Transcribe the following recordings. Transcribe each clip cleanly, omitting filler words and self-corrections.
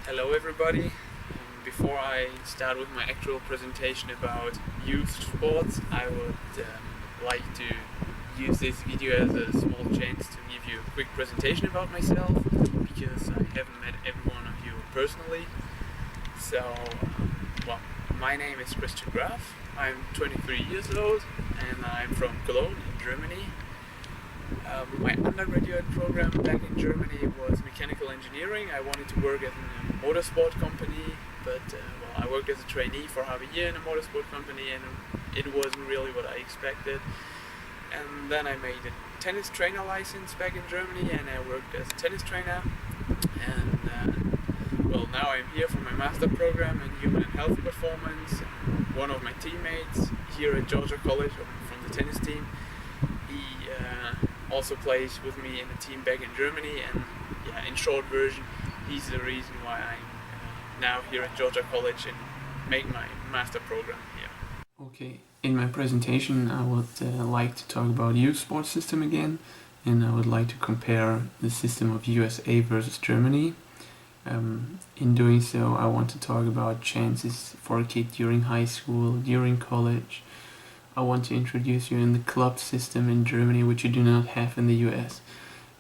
Hello everybody. Before I start with my actual presentation about youth sports, I would like to use this video as a small chance to give you a quick presentation about myself, because I haven't met every one of you personally. So, well, my name is Christian Graf. I'm 23 years old and I'm from Cologne in Germany. My undergraduate program back in Germany was mechanical engineering. I wanted to work at a motorsport company, but I worked as a trainee for half a year in a motorsport company, and it wasn't really what I expected. And then I made a tennis trainer license back in Germany, and I worked as a tennis trainer. And now I'm here for my master program in human and health performance. One of my teammates here at Georgia College, from the tennis team, he also plays with me in a team back in Germany, and in short version, he's the reason why I'm now here at Georgia College and make my master program here. Okay, in my presentation I would like to talk about youth sports system again, and I would like to compare the system of USA versus Germany. In doing so, I want to talk about chances for a kid during high school, during college. I want to introduce you in the club system in Germany, which you do not have in the US,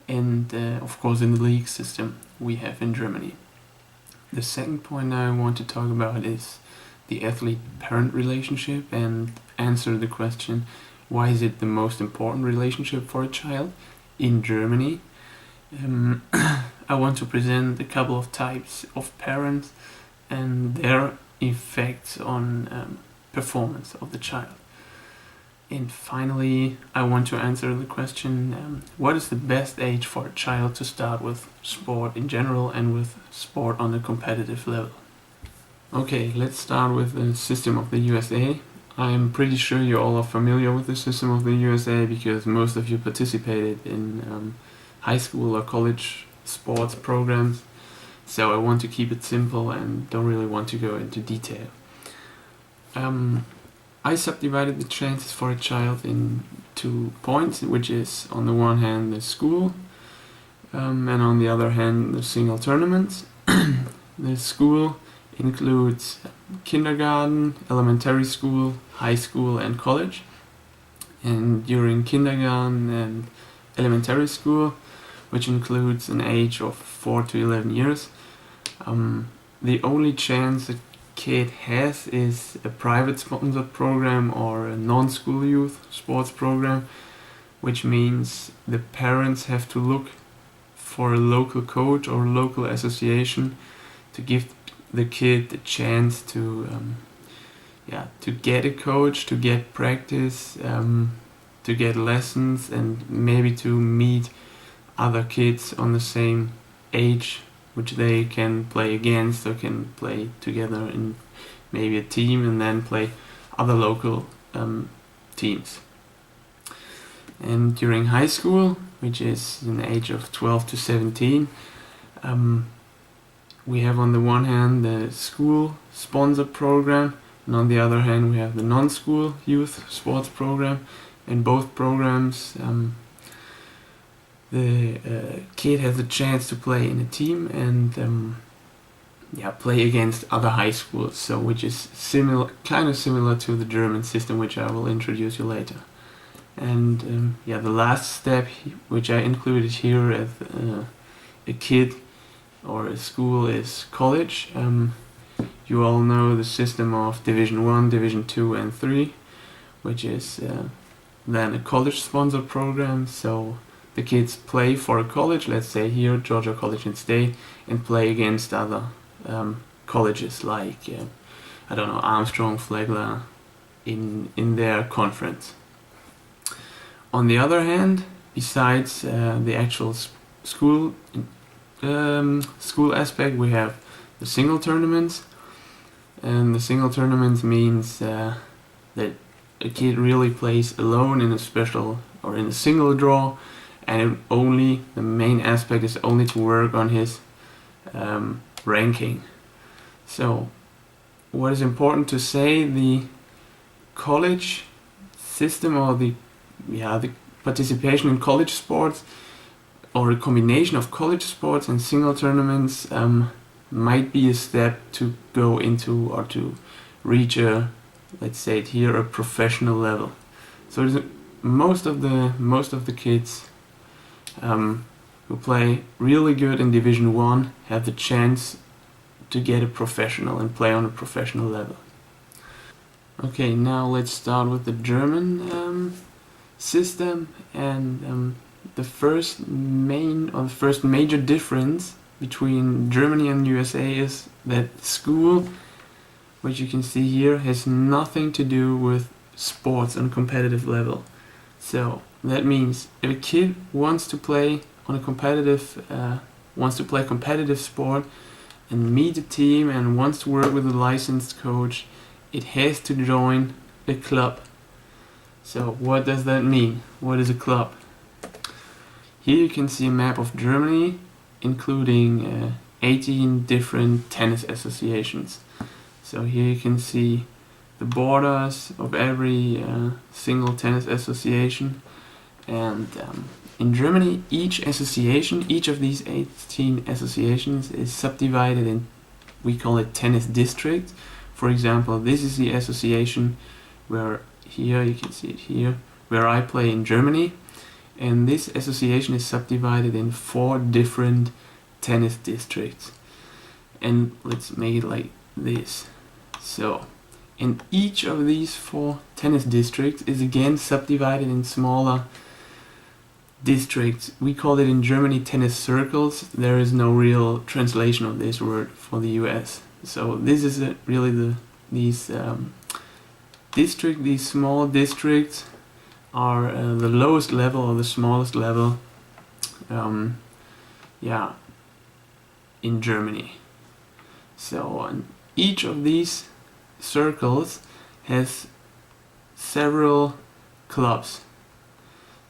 and of course in the league system we have in Germany. The second point I want to talk about is the athlete-parent relationship, and answer the question, why is it the most important relationship for a child in Germany? I want to present a couple of types of parents and their effects on performance of the child. And finally, I want to answer the question, what is the best age for a child to start with sport in general and with sport on a competitive level? Okay, let's start with the system of the USA. I'm pretty sure you all are familiar with the system of the USA because most of you participated in high school or college sports programs. So I want to keep it simple and don't really want to go into detail. I subdivided the chances for a child in 2 points, which is on the one hand the school and on the other hand the single tournaments. The school includes kindergarten, elementary school, high school and college. And during kindergarten and elementary school, which includes an age of 4 to 11 years, the only chance a kid has is a private sponsored program or a non-school youth sports program, which means the parents have to look for a local coach or local association to give the kid the chance to get a coach, to get practice, to get lessons, and maybe to meet other kids on the same age which they can play against or can play together in maybe a team and then play other local teams. And during high school, which is an age of 12 to 17, we have on the one hand the school sponsored program, and on the other hand we have the non-school youth sports program. In both programs, the kid has a chance to play in a team and play against other high schools, so which is kind of similar to the German system, which I will introduce you later. And the last step, which I included here as a kid or a school, is college. You all know the system of Division 1, Division 2 and 3, which is then a college sponsored program. So the kids play for a college, let's say here Georgia College and State, and play against other colleges like Armstrong, Flagler in their conference. On the other hand, besides the actual school aspect, we have the single tournaments, and the single tournaments means that a kid really plays alone in a special or in a single draw, and the main aspect is only to work on his ranking. So what is important to say, the college system or the participation in college sports, or a combination of college sports and single tournaments, might be a step to go into or to reach a, let's say it here, a professional level. So most of the kids who play really good in Division 1 have the chance to get a professional and play on a professional level. Okay, now let's start with the German system, and the first major difference between Germany and USA is that school, which you can see here, has nothing to do with sports on competitive level. So that means if a kid wants to play on a competitive sport and meet a team and wants to work with a licensed coach, it has to join a club. So what does that mean? What is a club? Here you can see a map of Germany, including 18 different tennis associations. So here you can see the borders of every single tennis association, and in Germany each of these 18 associations is subdivided in, we call it tennis districts. For example, this is the association where, here you can see it here, where I play in Germany, and this association is subdivided in 4 different tennis districts. And let's make it like this. So in each of these 4 tennis districts is again subdivided in smaller districts. We call it in Germany tennis circles. There is no real translation of this word for the US. So this is really these small districts are the lowest level or the smallest level in Germany. So each of these circles has several clubs.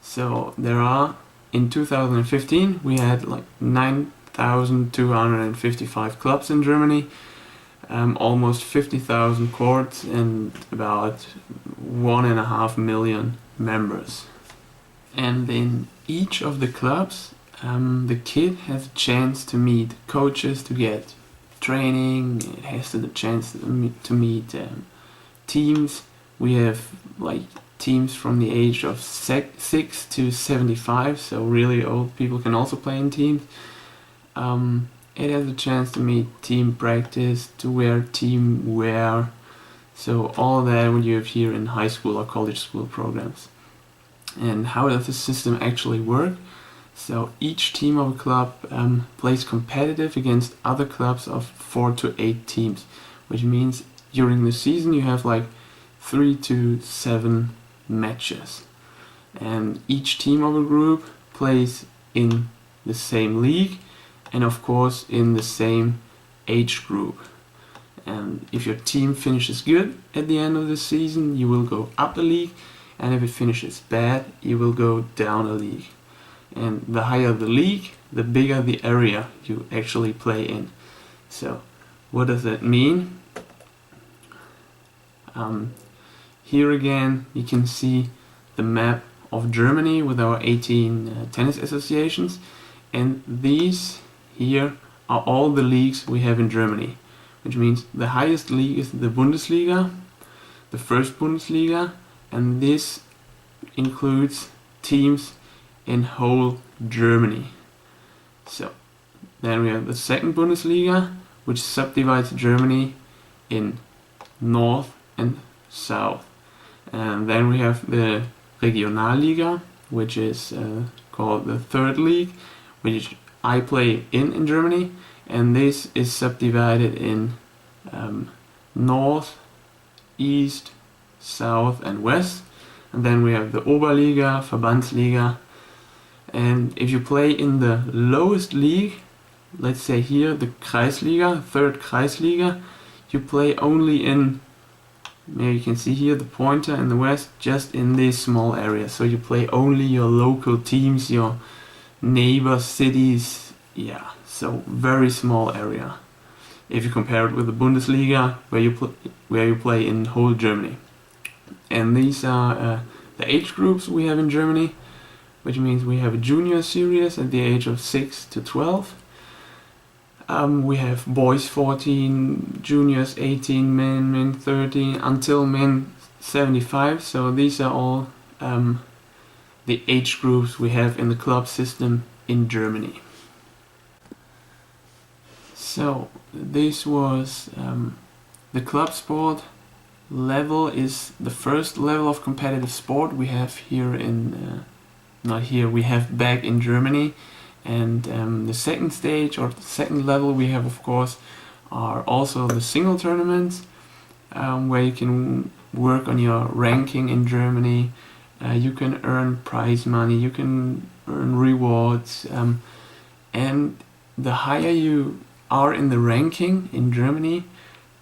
So there are, in 2015 we had like 9,255 clubs in Germany, almost 50,000 courts and about 1.5 million members. And in each of the clubs the kid has a chance to meet coaches, to get training, it has the chance to meet teams. We have like teams from the age of 6 to 75, so really old people can also play in teams. It has a chance to meet team practice, to wear team wear, so all that what you have here in high school or college school programs. And how does the system actually work? So each team of a club plays competitive against other clubs of 4 to 8 teams, which means during the season you have like 3 to 7 matches, and each team of a group plays in the same league and of course in the same age group. And if your team finishes good at the end of the season, you will go up a league, and if it finishes bad, you will go down a league. And the higher the league, the bigger the area you actually play in. So what does that mean? Here again you can see the map of Germany with our 18 tennis associations, and these here are all the leagues we have in Germany, which means the highest league is the Bundesliga, the first Bundesliga, and this includes teams in whole Germany. So then we have the second Bundesliga, which subdivides Germany in north and south. And then we have the Regionalliga, which is called the third league, which I play in Germany, and this is subdivided in north, east, south and west. And then we have the Oberliga, Verbandsliga, and if you play in the lowest league, let's say here the Kreisliga, third Kreisliga, you play only in, maybe you can see here the pointer in the west, just in this small area. So you play only your local teams, your neighbor cities, yeah, so very small area if you compare it with the Bundesliga, where you play in whole Germany. And these are the age groups we have in Germany, which means we have a junior series at the age of 6 to 12, We have boys 14, juniors 18, men 13, until men 75. So these are all the age groups we have in the club system in Germany. So this was the club sport level is the first level of competitive sport we have here in we have back in Germany, and the second stage or the second level we have, of course, are also the single tournaments, where you can work on your ranking in Germany. You can earn prize money, you can earn rewards, and the higher you are in the ranking in Germany,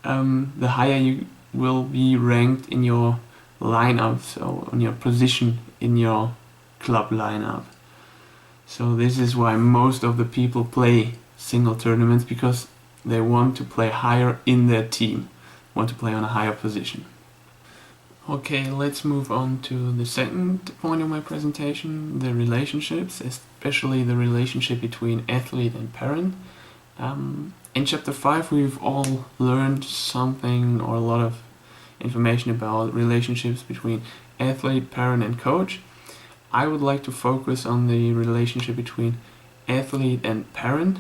the higher you will be ranked in your lineup, so on your position in your club lineup. So this is why most of the people play single tournaments, because they want to play higher in their team, want to play on a higher position. Okay, let's move on to the second point of my presentation, the relationships, especially the relationship between athlete and parent. In chapter 5 we've all learned something or a lot of information about relationships between athlete, parent and coach. I would like to focus on the relationship between athlete and parent.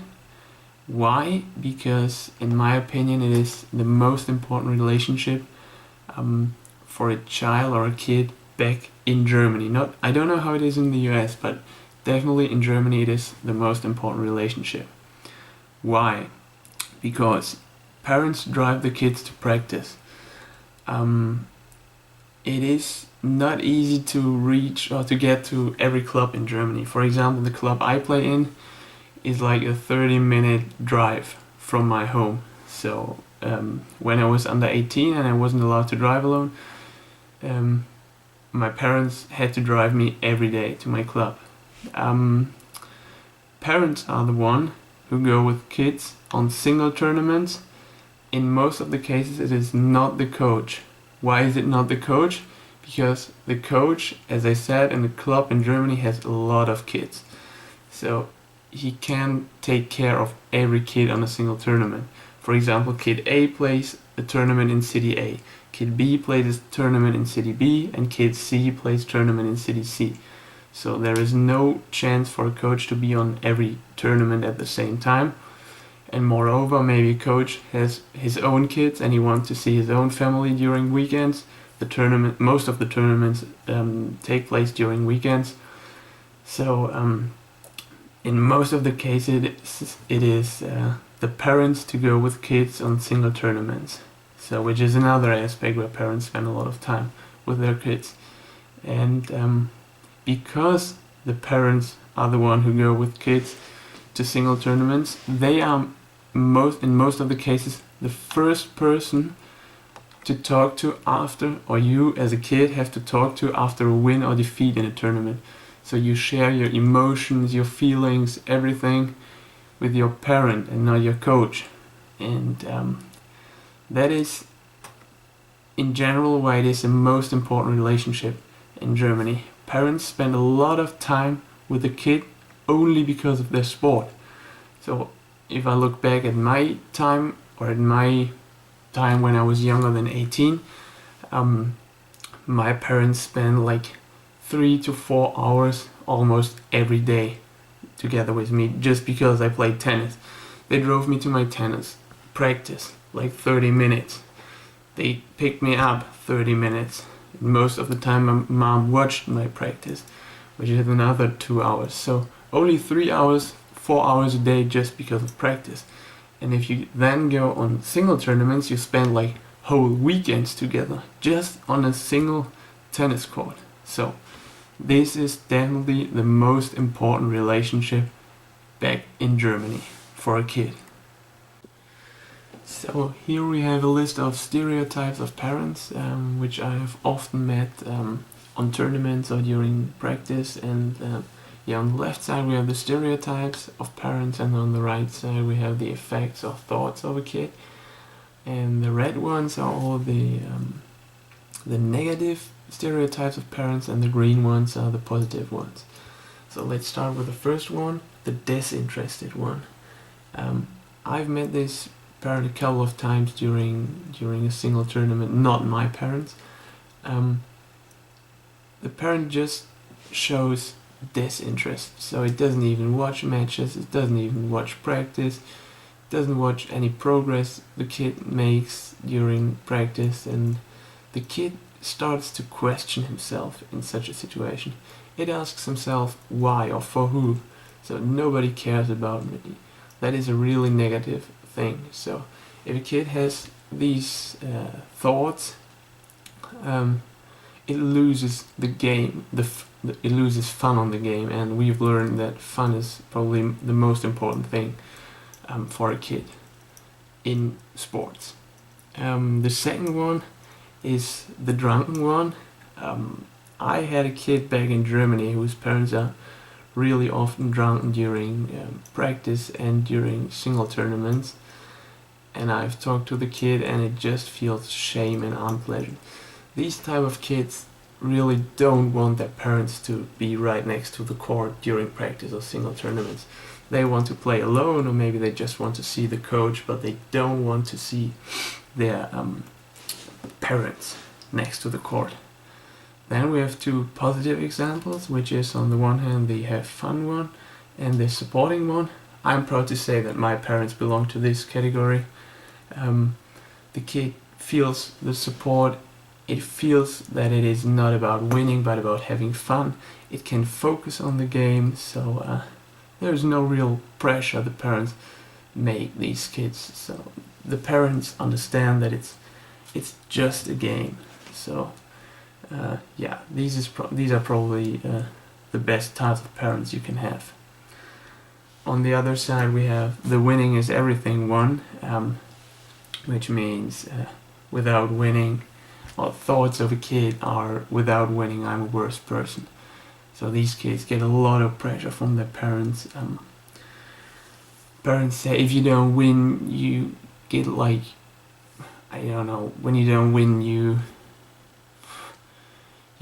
Why? Because in my opinion it is the most important relationship for a child or a kid back in Germany. I don't know how it is in the US, but definitely in Germany it is the most important relationship. Why? Because parents drive the kids to practice. It is not easy to reach or to get to every club in Germany. For example, the club I play in is like a 30-minute drive from my home. So when I was under 18 and I wasn't allowed to drive alone, my parents had to drive me every day to my club. Parents are the one who go with kids on single tournaments. In most of the cases it is not the coach. Why is it not the coach? Because the coach, as I said, in the club in Germany has a lot of kids. So he can take care of every kid on a single tournament. For example, kid A plays a tournament in city A, kid B plays a tournament in city B, and kid C plays a tournament in city C. So there is no chance for a coach to be on every tournament at the same time. And moreover, maybe a coach has his own kids and he wants to see his own family during weekends. Most of the tournaments take place during weekends. So in most of the cases it is the parents to go with kids on single tournaments. So which is another aspect where parents spend a lot of time with their kids. And because the parents are the one who go with kids to single tournaments, they are in most of the cases the first person to talk to after, or you as a kid have to talk to after a win or defeat in a tournament. So you share your emotions, your feelings, everything with your parent and not your coach. And that is in general why it is the most important relationship in Germany. Parents spend a lot of time with the kid only because of their sport. So if I look back at my time, or at my time when I was younger than 18, my parents spent like 3 to 4 hours almost every day together with me just because I played tennis. They drove me to my tennis practice like 30 minutes. They picked me up 30 minutes. Most of the time my mom watched my practice, which is another 2 hours. So only 3 hours, 4 hours a day just because of practice. And if you then go on single tournaments, you spend like whole weekends together just on a single tennis court. So this is definitely the most important relationship back in Germany for a kid. So here we have a list of stereotypes of parents, which I have often met on tournaments or during practice. And on the left side we have the stereotypes of parents, and on the right side we have the effects or thoughts of a kid. And the red ones are all the negative stereotypes of parents, and the green ones are the positive ones. So let's start with the first one, the disinterested one. I've met this parent a couple of times during a single tournament, not my parents. The parent just shows disinterest, so it doesn't even watch matches, it doesn't even watch practice, doesn't watch any progress the kid makes during practice, and the kid starts to question himself in such a situation. It asks himself why or for who, so nobody cares about me. That is a really negative thing. So if a kid has these thoughts, it loses the game, it loses fun on the game, and we've learned that fun is probably the most important thing for a kid in sports. The second one is the drunken one. I had a kid back in Germany whose parents are really often drunk during practice and during single tournaments, and I've talked to the kid and it just feels shame and unpleasant. These type of kids really don't want their parents to be right next to the court during practice or single tournaments. They want to play alone, or maybe they just want to see the coach, but they don't want to see their parents next to the court. Then we have two positive examples, which is on the one hand the have fun one and the supporting one. I'm proud to say that my parents belong to this category. The kid feels the support. It feels that it is not about winning but about having fun. It can focus on the game, so there's no real pressure the parents make these kids. So the parents understand that it's just a game. So yeah, these are probably the best types of parents you can have. On the other side, we have the winning is everything one, which means without winning, or thoughts of a kid are without winning, I'm a worse person. So these kids get a lot of pressure from their parents. Parents say if you don't win, you get like, I don't know, when you don't win, you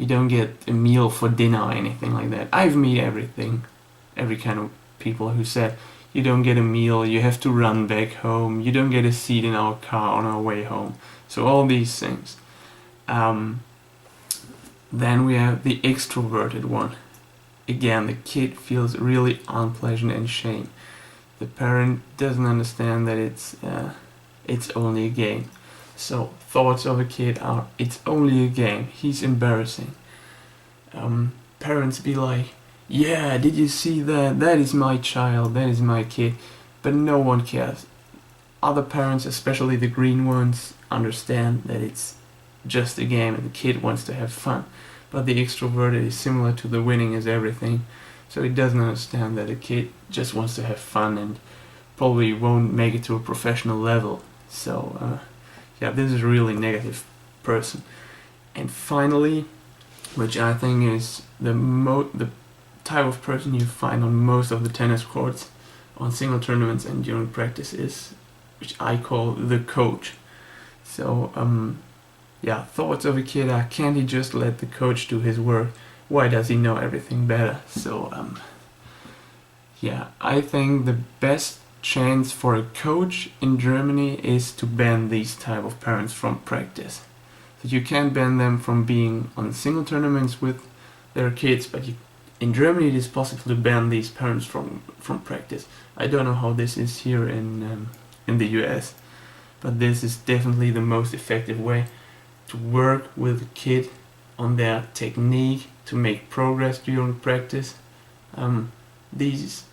don't get a meal for dinner or anything like that. I've met every kind of people who said, you don't get a meal, you have to run back home, you don't get a seat in our car on our way home. So all these things. Then we have the extroverted one. Again, the kid feels really unpleasant and shame. The parent doesn't understand that it's only a game. So thoughts of a kid are, it's only a game, he's embarrassing. Parents be like, yeah, did you see that? That is my child, that is my kid. But no one cares. Other parents, especially the green ones, understand that it's just a game and the kid wants to have fun. But the extroverted is similar to the winning is everything. So it doesn't understand that a kid just wants to have fun and probably won't make it to a professional level. So yeah, this is a really negative person. And finally, which I think is the type of person you find on most of the tennis courts, on single tournaments and during practice, is, which I call the coach. So yeah, thoughts of a kid are, can't he just let the coach do his work? Why does he know everything better? So yeah, I think the best chance for a coach in Germany is to ban these type of parents from practice. So you can't ban them from being on single tournaments with their kids, but in Germany it is possible to ban these parents from practice. I don't know how this is here in the US, but this is definitely the most effective way to work with a kid on their technique, to make progress during practice. These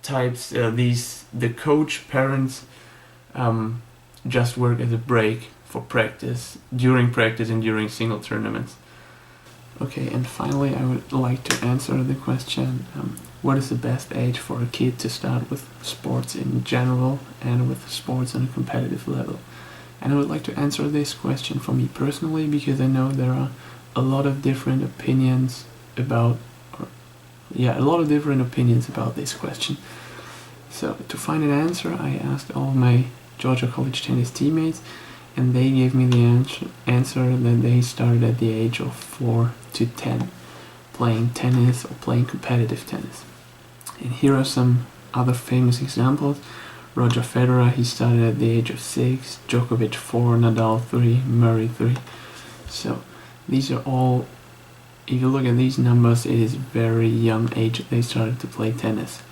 types, the coach parents just work as a break for practice, during practice and during single tournaments. Okay, and finally I would like to answer the question, what is the best age for a kid to start with sports in general and with sports on a competitive level? And I would like to answer this question for me personally, because I know there are a lot of different opinions about this question. So to find an answer, I asked all my Georgia College tennis teammates, and they gave me the answer that they started at the age of 4 to 10 playing tennis or playing competitive tennis. And here are some other famous examples. Roger Federer, he started at the age of 6, Djokovic 4, Nadal 3, Murray 3. So these are all, if you look at these numbers, it is very young age that they started to play tennis.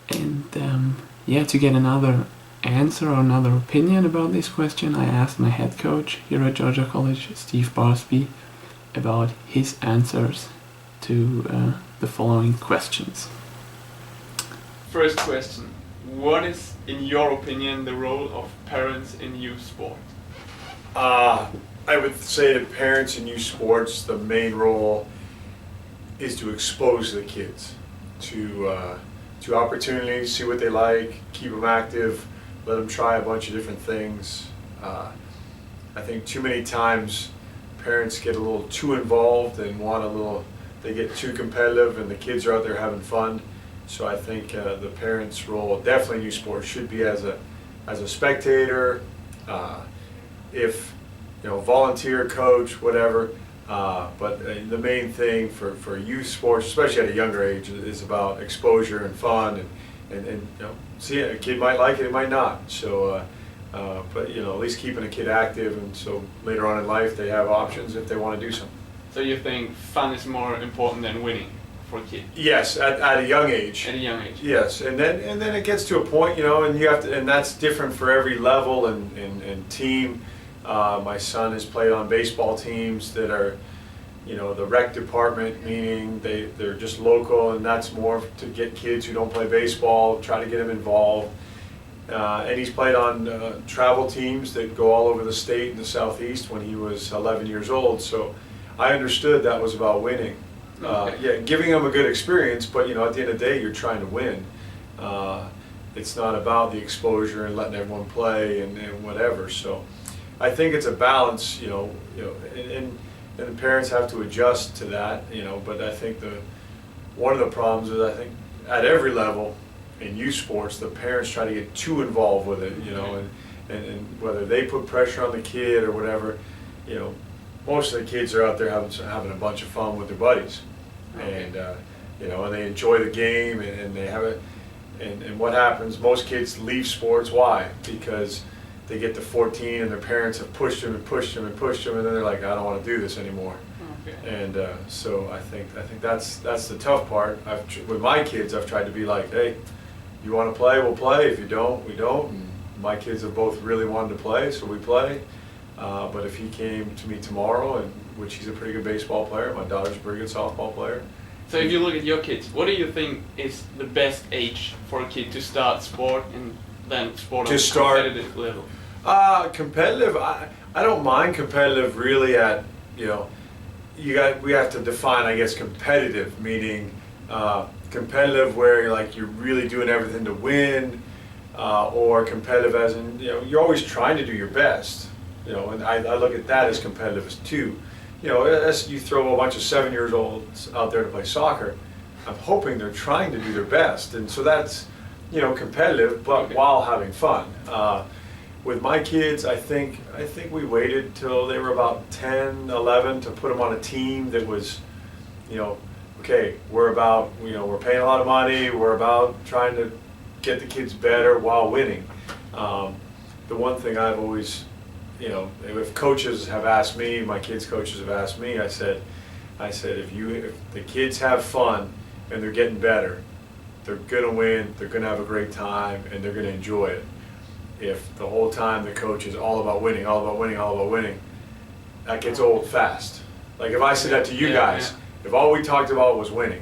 And to get another answer or another opinion about this question, I asked my head coach here at Georgia College, Steve Barsby, about his answers to the following questions. First question. What is, in your opinion, the role of parents in youth sport? I would say that parents in youth sports, the main role is to expose the kids to opportunities, see what they like, keep them active, let them try a bunch of different things. I think too many times parents get a little too involved and they get too competitive, and the kids are out there having fun. So I think the parents' role, definitely in youth sports, should be as a spectator, if volunteer, coach, whatever. But the main thing for youth sports, especially at a younger age, is about exposure and fun, and see, a kid might like it, it might not. So, but at least keeping a kid active, and so later on in life they have options if they want to do something. So you think fun is more important than winning for a kid? Yes, at a young age. At a young age. Yes, and then it gets to a point, and you have to, and that's different for every level and team. My son has played on baseball teams that are, the rec department, meaning they're just local, and that's more to get kids who don't play baseball, try to get them involved. And he's played on travel teams that go all over the state in the Southeast when he was 11 years old. So I understood that was about winning. Giving them a good experience, but at the end of the day, you're trying to win. It's not about the exposure and letting everyone play and whatever. So I think it's a balance, and the parents have to adjust to that, But I think one of the problems is, I think at every level in youth sports, the parents try to get too involved with it, and whether they put pressure on the kid or whatever, most of the kids are out there having a bunch of fun with their buddies, and and they enjoy the game, and they have it. And what happens? Most kids leave sports. Why? Because they get to 14 and their parents have pushed them and pushed them and pushed them, and then they're like, I don't want to do this anymore. Okay. And so I think that's the tough part. With my kids, I've tried to be like, hey, you want to play, we'll play. If you don't, we don't. And my kids have both really wanted to play, so we play. But if he came to me tomorrow, which he's a pretty good baseball player, my daughter's a pretty good softball player. So if you look at your kids, what do you think is the best age for a kid to start sport and then sport on a competitive level? Competitive, I don't mind competitive really at, we have to define, I guess, competitive, meaning competitive where you're really doing everything to win, or competitive as in, you're always trying to do your best. And I look at that as competitive as too. As you throw a bunch of 7-year-olds out there to play soccer, I'm hoping they're trying to do their best, and so that's, competitive, but while having fun. With my kids, I think we waited till they were about 10, 11 to put them on a team that was, okay, we're paying a lot of money, we're about trying to get the kids better while winning. The one thing I've always, if coaches have asked me, my kids' coaches have asked me, I said, if the kids have fun and they're getting better, they're gonna win, they're gonna have a great time, and they're gonna enjoy it. If the whole time the coach is all about winning, all about winning, all about winning, that gets old fast. Like if I said that to you guys, if all we talked about was winning,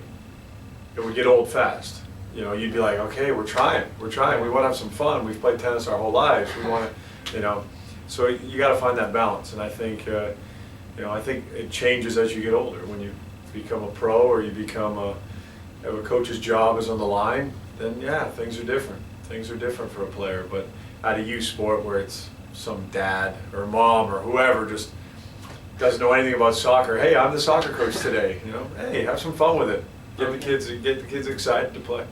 it would get old fast. You'd be like, okay, we're trying, we want to have some fun, we've played tennis our whole lives, we want to, so you got to find that balance. And I think, I think it changes as you get older. When you become a pro or you become have a coach's job is on the line, then things are different. Things are different for a player, but at a youth sport where it's some dad or mom or whoever just doesn't know anything about soccer, hey, I'm the soccer coach today, hey, have some fun with it. Get the kids excited to play.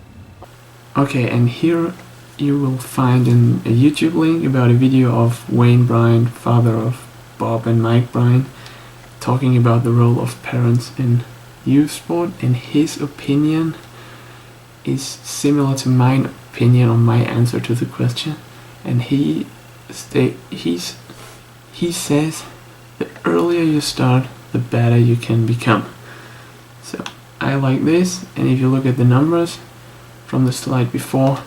Okay, and here you will find a YouTube link about a video of Wayne Bryan, father of Bob and Mike Bryan, talking about the role of parents in youth sport, and his opinion is similar to mine opinion on my answer to the question, and he says the earlier you start, the better you can become. So I like this, and if you look at the numbers from the slide before,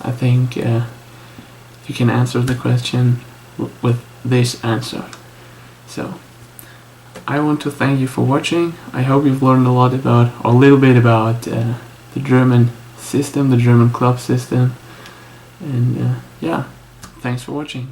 I think you can answer the question with this answer. So I want to thank you for watching. I hope you've learned a lot about, or a little bit about, the German system, the German club system, and yeah, thanks for watching.